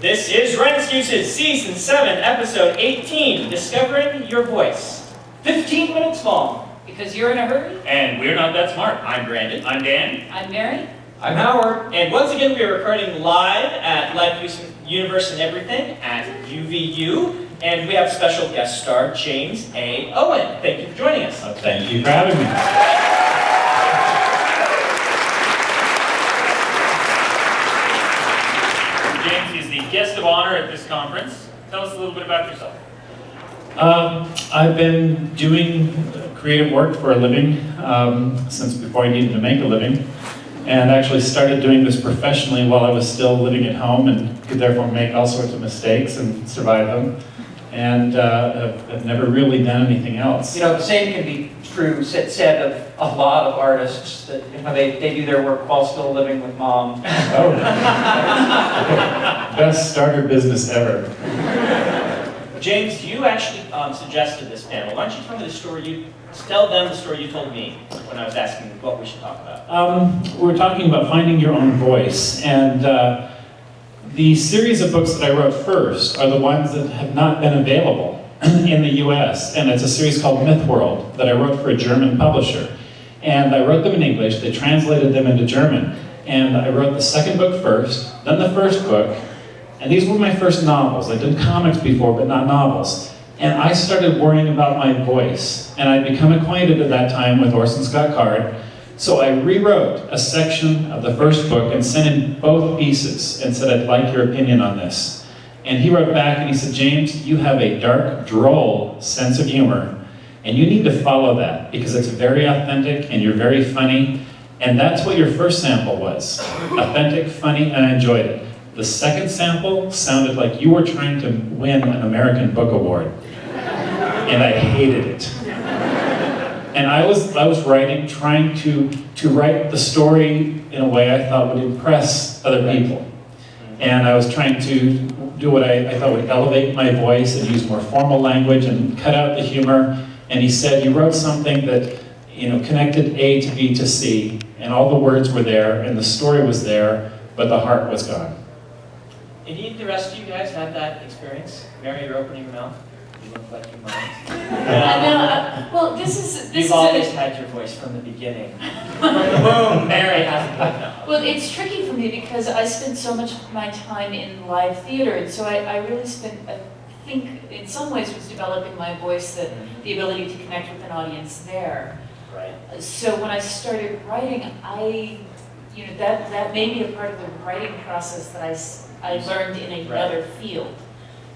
This is Rent Excuses, Season 7, Episode 18, Discovering Your Voice. 15 minutes long. Because you're in a hurry? And we're not that smart. I'm Brandon. I'm Dan. I'm Mary. I'm Howard. And once again, we are recording live at Life Universe and Everything at UVU. And we have special guest star, James A. Owen. Thank you for joining us. Thank you for having me. James is the guest of honor at this conference. Tell us a little bit about yourself. I've been doing creative work for a living since before I needed to make a living, and actually started doing this professionally while I was still living at home and could therefore make all sorts of mistakes and survive them, and I've never really done anything else. You know, the same can be true, said of a lot of artists, that they do their work while still living with mom. Oh, best starter business ever. James, you actually suggested this panel. Why don't you tell me the story tell them the story you told me when I was asking what we should talk about. We're talking about finding your own voice, and the series of books that I wrote first are the ones that have not been available in the US, and it's a series called Myth World that I wrote for a German publisher. And I wrote them in English, they translated them into German, and I wrote the second book first, then the first book, and these were my first novels. I did comics before, but not novels. And I started worrying about my voice, and I'd become acquainted at that time with Orson Scott Card. So I rewrote a section of the first book and sent in both pieces and said, I'd like your opinion on this. And he wrote back and he said, James, you have a dark, droll sense of humor, and you need to follow that because it's very authentic and you're very funny. And that's what your first sample was. Authentic, funny, and I enjoyed it. The second sample sounded like you were trying to win an American Book Award. And I hated it. And I was writing, trying to write the story in a way I thought would impress other people. And I was trying to do what I thought would elevate my voice and use more formal language and cut out the humor. And he said, you wrote something that, connected A to B to C, and all the words were there, and the story was there, but the heart was gone. Did the rest of you guys have that experience? Mary, you're opening your mouth. You look like you might. Well, this You've is always had your voice from the beginning. From the womb, Mary hasn't had that. Well, it's tricky for me because I spend so much of my time in live theater, and so I really I think in some ways was developing my voice, the ability to connect with an audience there. Right. So when I started writing, that may be a part of the writing process that I learned in another field.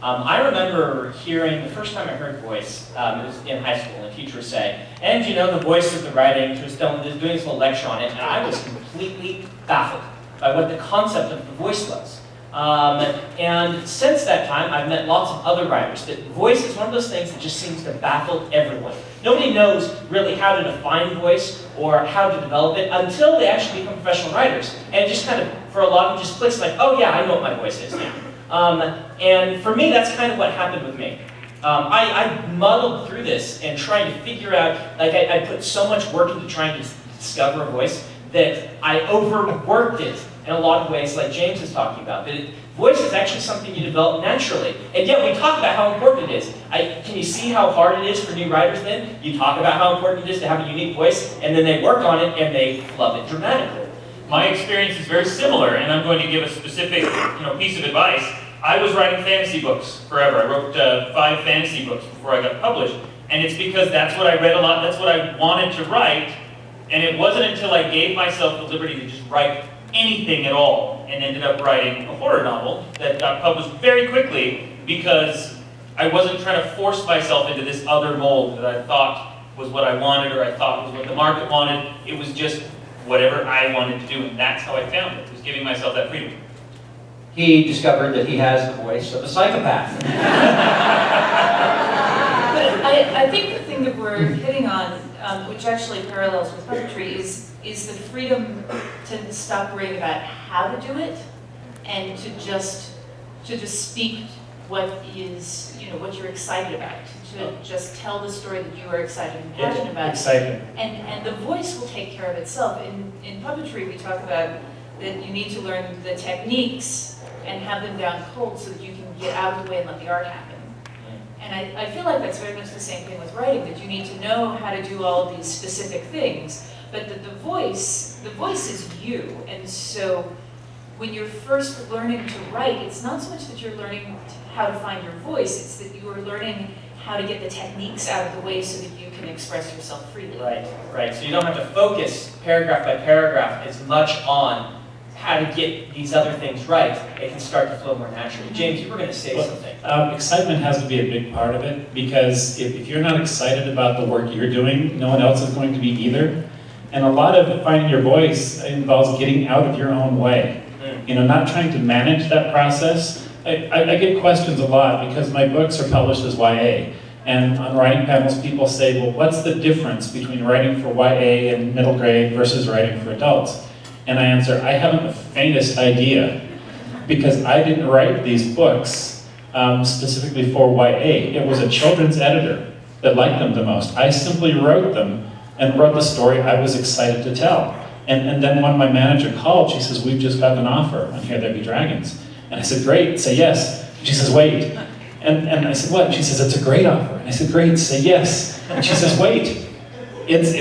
I remember hearing, the first time I heard voice, it was in high school, and a teacher would say, and the voice of the writing, she was doing this little lecture on it, and I was completely baffled by what the concept of the voice was. And since that time, I've met lots of other writers. That voice is one of those things that just seems to baffle everyone. Nobody knows really how to define voice or how to develop it until they actually become professional writers. And it just kind of, for a lot of them, just clicks like, oh yeah, I know what my voice is now. And for me, that's kind of what happened with me. I muddled through this and trying to figure out, I put so much work into trying to discover a voice that I overworked it in a lot of ways, like James is talking about. That voice is actually something you develop naturally. And yet we talk about how important it is. Can you see how hard it is for new writers then? You talk about how important it is to have a unique voice, and then they work on it and they love it dramatically. My experience is very similar, and I'm going to give a specific piece of advice. I was writing fantasy books forever. I wrote 5 fantasy books before I got published, and it's because that's what I read a lot, that's what I wanted to write, and it wasn't until I gave myself the liberty to just write anything at all and ended up writing a horror novel that got published very quickly because I wasn't trying to force myself into this other mold that I thought was what I wanted or I thought was what the market wanted. It was just whatever I wanted to do, and that's how I found it, was giving myself that freedom. He discovered that he has the voice of a psychopath. But I think the thing that we're hitting on, which actually parallels with puppetry, is the freedom to stop worrying about how to do it and to just speak what is, what you're excited about, to just tell the story that you are excited and passionate about. Exciting. And the voice will take care of itself. In puppetry, we talk about that you need to learn the techniques and have them down cold so that you can get out of the way and let the art happen. And I feel like that's very much the same thing with writing, that you need to know how to do all of these specific things, but that the voice is you. And so when you're first learning to write, it's not so much that you're learning how to find your voice, it's that you are learning how to get the techniques out of the way so that you can express yourself freely. Right, right. So you don't have to focus paragraph by paragraph as much on how to get these other things right. It can start to flow more naturally. James, you were going to say something. Excitement has to be a big part of it, because if you're not excited about the work you're doing, no one else is going to be either. And a lot of finding your voice involves getting out of your own way. You know, not trying to manage that process. I get questions a lot because my books are published as YA. And on writing panels, people say, well, what's the difference between writing for YA and middle grade versus writing for adults? And I answer, I haven't the faintest idea, because I didn't write these books specifically for YA. It was a children's editor that liked them the most. I simply wrote them and wrote the story I was excited to tell. And then when my manager called, she says, we've just got an offer on Here There Be Dragons. And I said, great, say yes. She says, wait. And I said, what? And she says, it's a great offer. And I said, great, say yes. And she says, wait. It's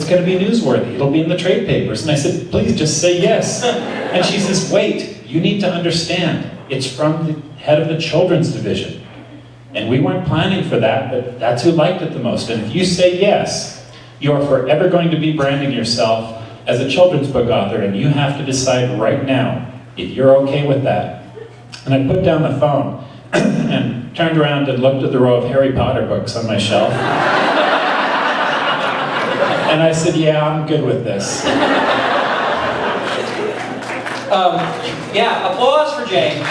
going to be newsworthy. It'll be in the trade papers. And I said, please just say yes. And she says, wait, you need to understand. It's from the head of the children's division. And we weren't planning for that, but that's who liked it the most. And if you say yes, you're forever going to be branding yourself as a children's book author, and you have to decide right now if you're okay with that. And I put down the phone and turned around and looked at the row of Harry Potter books on my shelf. And I said, yeah, I'm good with this. Yeah, applause for James.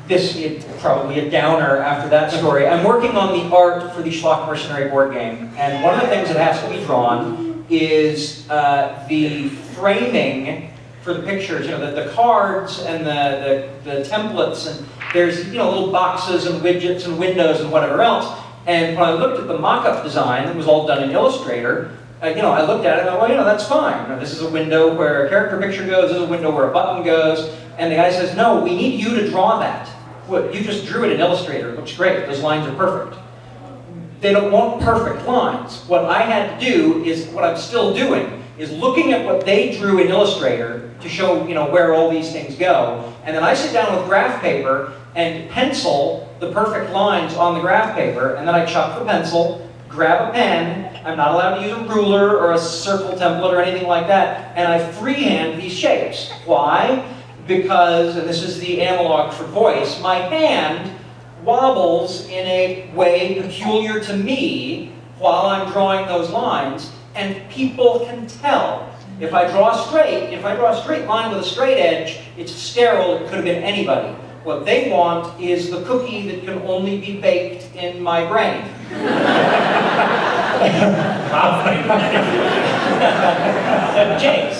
This is probably a downer after that story. I'm working on the art for the Schlock Mercenary board game, and one of the things that has to be drawn is the framing for the pictures, you know, the cards and the templates, and there's, you know, little boxes and widgets and windows and whatever else. And when I looked at the mock-up design that was all done in Illustrator, you know, I looked at it and I went, well, you know, that's fine. You know, this is a window where a character picture goes, this is a window where a button goes, and the guy says, no, we need you to draw that. What, you just drew it in Illustrator, it looks great, those lines are perfect. They don't want perfect lines. What I had to do is, what I'm still doing, is looking at what they drew in Illustrator to show, you know, where all these things go. And then I sit down with graph paper and pencil the perfect lines on the graph paper, and then I chuck the pencil, grab a pen, I'm not allowed to use a ruler or a circle template or anything like that, and I freehand these shapes. Why? Because, and this is the analog for voice, my hand wobbles in a way peculiar to me while I'm drawing those lines, and people can tell. If I draw a straight line with a straight edge, it's sterile, it could have been anybody. What they want is the cookie that can only be baked in my brain. James,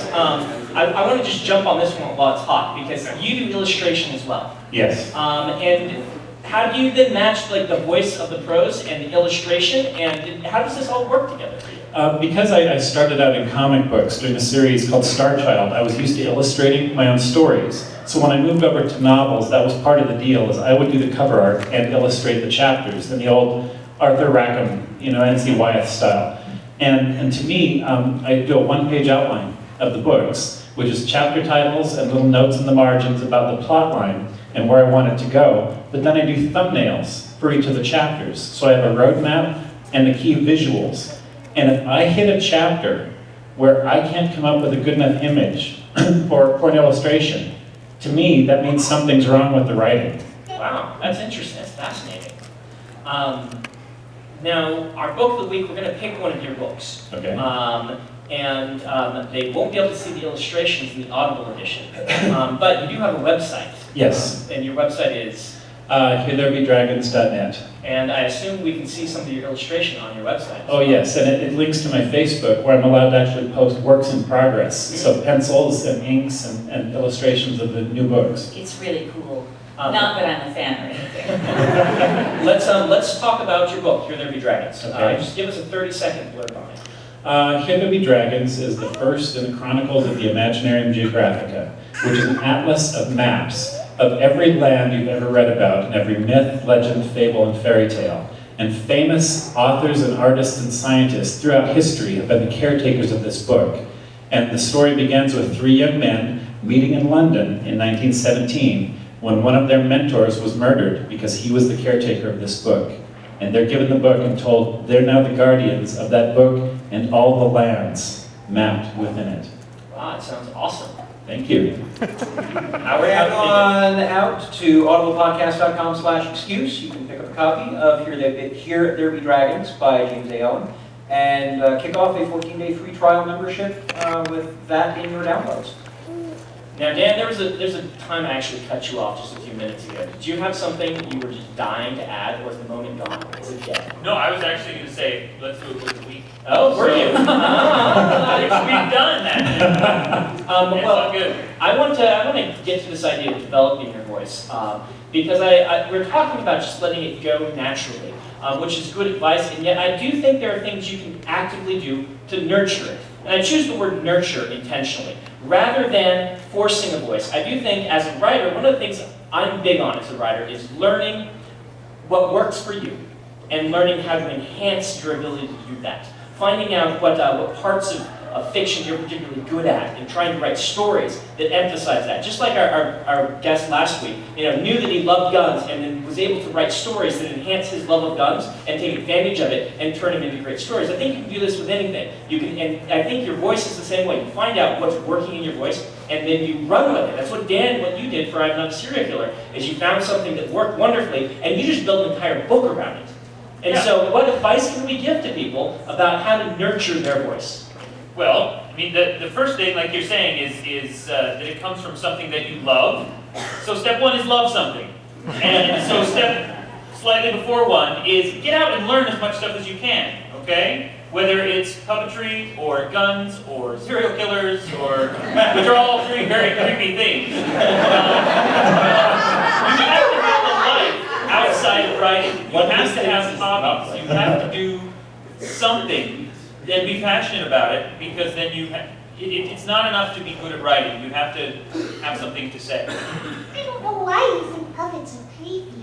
I want to just jump on this one while it's hot, because you do illustration as well. Yes. And how do you then match like the voice of the prose and the illustration, and how does this all work together for you? Because I started out in comic books doing a series called Star Child, I was used to illustrating my own stories. So when I moved over to novels, that was part of the deal, is I would do the cover art and illustrate the chapters in the old Arthur Rackham, you know, N.C. Wyeth style. And to me, I do a one-page outline of the books, which is chapter titles and little notes in the margins about the plot line and where I want it to go. But then I do thumbnails for each of the chapters. So I have a roadmap and the key visuals. And if I hit a chapter where I can't come up with a good enough image for an illustration, to me, that means something's wrong with the writing. Wow, that's interesting. That's fascinating. Now, our book of the week, we're going to pick one of your books. Okay. And they won't be able to see the illustrations in the Audible edition. But you do have a website. Yes. And your website is? HereThereBeDragons.net. And I assume we can see some of your illustration on your website. Oh yes, and it links to my Facebook, where I'm allowed to actually post works in progress. So pencils and inks and illustrations of the new books. It's really cool. Not that I'm a fan or anything. Let's talk about your book, Here There Be Dragons. Okay. Just give us a 30-second blurb on it. Here There Be Dragons is the first in the Chronicles of the Imaginarium Geographica, which is an atlas of maps of every land you've ever read about in every myth, legend, fable, and fairy tale. And famous authors and artists and scientists throughout history have been the caretakers of this book. And the story begins with 3 young men meeting in London in 1917 when one of their mentors was murdered because he was the caretaker of this book. And they're given the book and told they're now the guardians of that book and all the lands mapped within it. Wow, it sounds awesome. Thank you. Head on out to audiblepodcast.com/excuse. You can pick up a copy of Here There Be Dragons by James A. Owen and kick off a 14-day free trial membership with that in your downloads. Now, Dan, there's a time I actually cut you off just a few minutes ago. Did you have something you were just dying to add, or was the moment gone? Is it dead? No, I was actually going to say, let's do a quick week. Oh, were you? We've done that. It's all good. I want to get to this idea of developing your voice because we're talking about just letting it go naturally, which is good advice, and yet I do think there are things you can actively do to nurture it. And I choose the word nurture intentionally, rather than forcing a voice. I do think as a writer, one of the things I'm big on as a writer is learning what works for you and learning how to enhance your ability to do that. Finding out what parts of fiction you're particularly good at and trying to write stories that emphasize that. Just like our guest last week, knew that he loved guns and then was able to write stories that enhance his love of guns and take advantage of it and turn them into great stories. I think you can do this with anything. And I think your voice is the same way. You find out what's working in your voice and then you run with it. That's what you did for I'm Not a Serial Killer, is you found something that worked wonderfully and you just built an entire book around it. And so what advice can we give to people about how to nurture their voice? Well, I mean, the first thing, like you're saying, is that it comes from something that you love. So step 1 is love something. And so step slightly before 1 is get out and learn as much stuff as you can, okay? Whether it's puppetry, or guns, or serial killers, which are all 3 very creepy things. You have to have a life outside of writing. You have to have hobbies. You have to do something and be passionate about it, because then it's not enough to be good at writing. You have to have something to say. I don't know why you think puppets are creepy.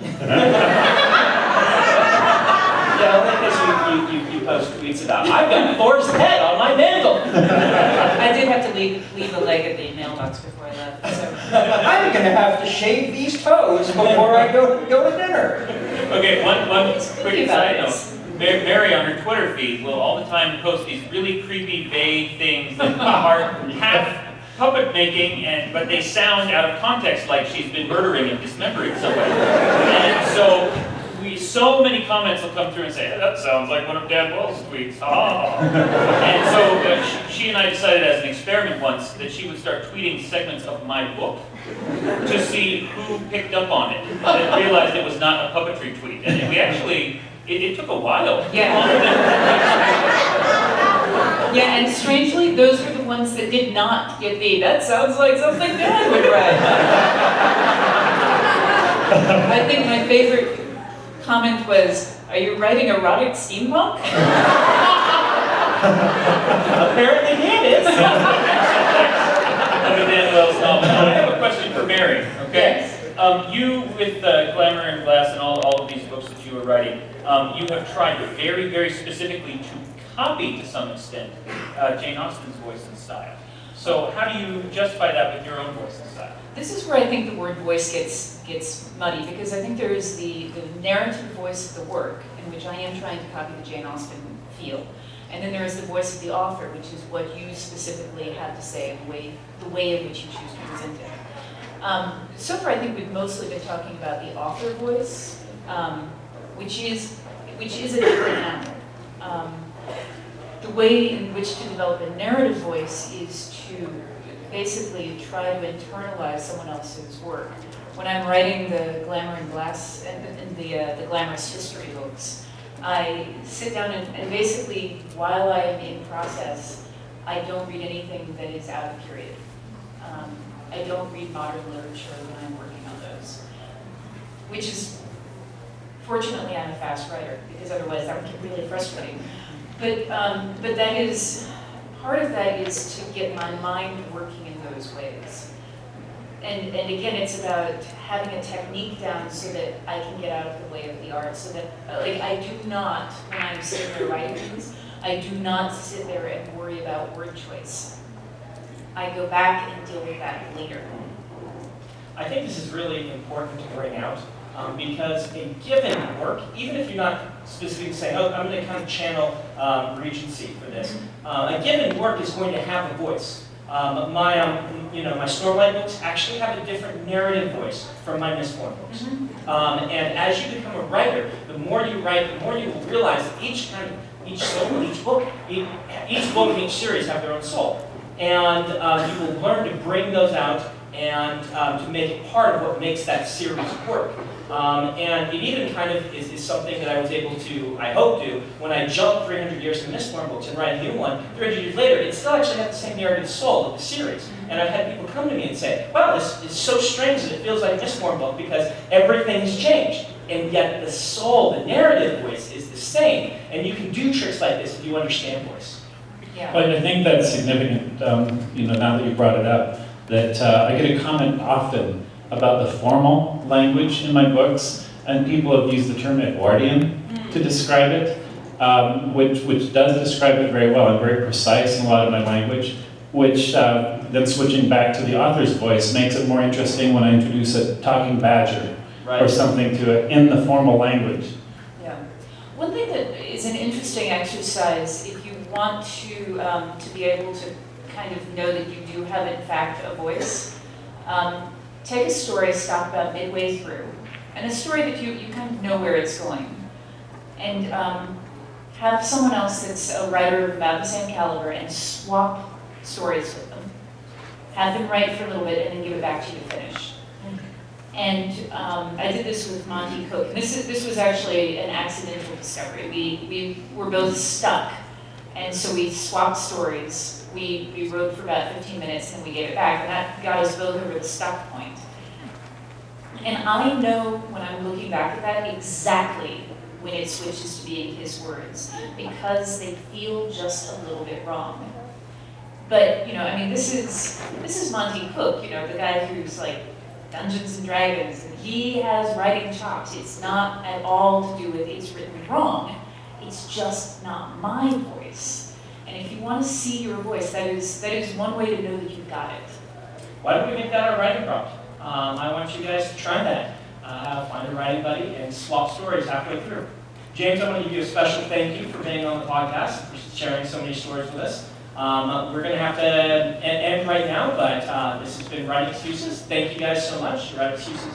Yeah, I think this you post tweets about. I've got Thor's head on my mantle. I did have to leave a leg at the mailbox before I left, so. I'm going to have to shave these toes before I go to dinner. Okay, one quick side note. this. Mary on her Twitter feed will all the time post these really creepy, vague things that are half puppet making, but they sound out of context, like she's been murdering and dismembering somebody. And so many comments will come through and say, that sounds like one of Dan Wells' tweets. Ah. And so she and I decided as an experiment once that she would start tweeting segments of my book to see who picked up on it and realized it was not a puppetry tweet. And we actually, it took a while. Yeah, and strangely, those were the ones that did not get the, that sounds like something Dan would write. I think my favorite comment was, are you writing erotic steampunk? Apparently he is. I have a question for Mary, okay? Yes. You, with Glamour and Glass and all of these books that you were writing, you have tried very, very specifically to copy, to some extent, Jane Austen's voice and style. So how do you justify that with your own voice and style? This is where I think the word voice gets muddy, because I think there is the narrative voice of the work, in which I am trying to copy the Jane Austen feel. And then there is the voice of the author, which is what you specifically have to say, and the way in which you choose to present it. So far, I think we've mostly been talking about the author voice, which is a different animal. The way in which to develop a narrative voice is to basically try to internalize someone else's work. When I'm writing the Glamour and Glass and the Glamorous History books, I sit down and basically, while I am in process, I don't read anything that is out of period. I don't read modern literature when I'm working on those, which is, fortunately, I'm a fast writer, because otherwise that would get really frustrating. But that is, part of that is to get my mind working in those ways. And again, it's about having a technique down so that I can get out of the way of the art. So that, like, I do not, when I'm sitting there writing things, I do not sit there and worry about word choice. I go back and deal with that later. I think this is really important to bring out because a given work, even if you're not specifically saying, oh, I'm going to kind of channel Regency for this, a given work is going to have a voice. My Stormlight books actually have a different narrative voice from my Mistborn books. And as you become a writer, the more you write, the more you will realize that each soul, each book, and each series have their own soul. And you will learn to bring those out and to make it part of what makes that series work. And it even kind of is something that I was able to, I hope, do when I jump 300 years from Mistborn books and write a new one. 300 years later, it still actually has the same narrative soul of the series. And I've had people come to me and say, wow, this is so strange that it feels like a Mistborn book because everything has changed. And yet the soul, the narrative voice is the same. And you can do tricks like this if you understand voice. Yeah. But I think that's significant, now that you brought it up, that I get a comment often about the formal language in my books, and people have used the term Edwardian to describe it, which does describe it very well. I'm very precise in a lot of my language, which then switching back to the author's voice makes it more interesting when I introduce a talking badger or something to it in the formal language. Yeah. One thing that is an interesting exercise, if you want to be able to kind of know that you do have, in fact, a voice, take a story, stop about midway through, and a story that you kind of know where it's going, and have someone else that's a writer of about the same caliber and swap stories with them. Have them write for a little bit and then give it back to you to finish. And I did this with Monty Cook. And this was actually an accidental discovery. We were both stuck, and so we swapped stories. We wrote for about 15 minutes and we gave it back, and that got us both over the stuck point. And I know when I'm looking back at that exactly when it switches to being his words, because they feel just a little bit wrong. But this is Monty Cook, the guy who's like Dungeons and Dragons, and he has writing chops. It's not at all to do with it's written wrong. It's just not my voice. And if you want to see your voice, that is one way to know that you've got it. Why don't we make that our writing prompt? I want you guys to try that. Find a writing buddy and swap stories halfway through. James, I want to give you a special thank you for being on the podcast, for sharing so many stories with us. We're going to have to end right now, but this has been Writing Excuses. Thank you guys so much. Writing Excuses.